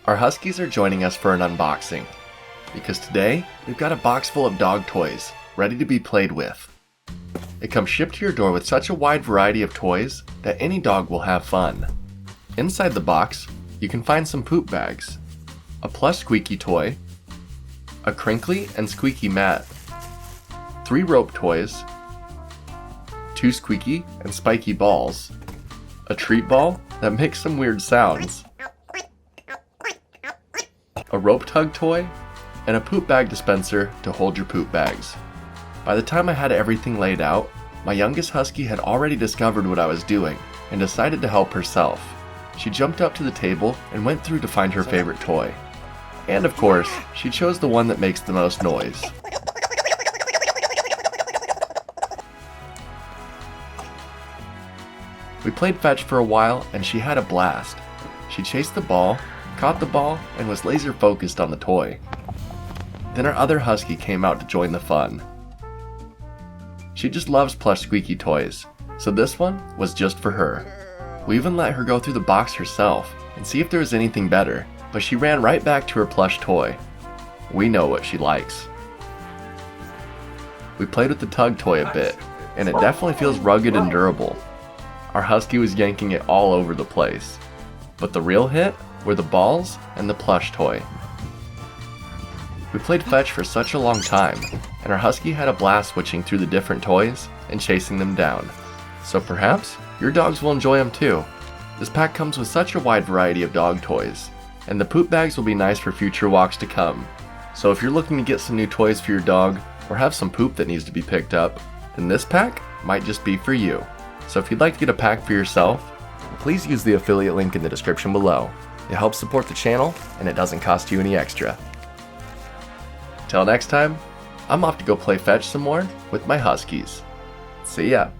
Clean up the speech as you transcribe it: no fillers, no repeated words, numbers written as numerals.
Our Huskies are joining us for an unboxing, because today we've got a box full of dog toys ready to be played with. It comes shipped to your door with such a wide variety of toys that any dog will have fun. Inside the box, you can find some poop bags, a plush squeaky toy, a crinkly and squeaky mat, 3 rope toys, 2 squeaky and spiky balls, a treat ball that makes some weird sounds, a rope tug toy, and a poop bag dispenser to hold your poop bags. By the time I had everything laid out, my youngest husky had already discovered what I was doing and decided to help herself. She jumped up to the table and went through to find her favorite toy. And of course, she chose the one that makes the most noise. We played fetch for a while and she had a blast. She chased the ball, caught the ball, and was laser focused on the toy. Then our other husky came out to join the fun. She just loves plush squeaky toys, so this one was just for her. We even let her go through the box herself and see if there was anything better, but she ran right back to her plush toy. We know what she likes. We played with the tug toy a bit, and it definitely feels rugged and durable. Our husky was yanking it all over the place. But the real hit were the balls and the plush toy. We played fetch for such a long time, and our husky had a blast switching through the different toys and chasing them down. So perhaps your dogs will enjoy them too. This pack comes with such a wide variety of dog toys, and the poop bags will be nice for future walks to come. So if you're looking to get some new toys for your dog, or have some poop that needs to be picked up, then this pack might just be for you. So if you'd like to get a pack for yourself, please use the affiliate link in the description below. It helps support the channel, and it doesn't cost you any extra. Till next time, I'm off to go play fetch some more with my huskies. See ya!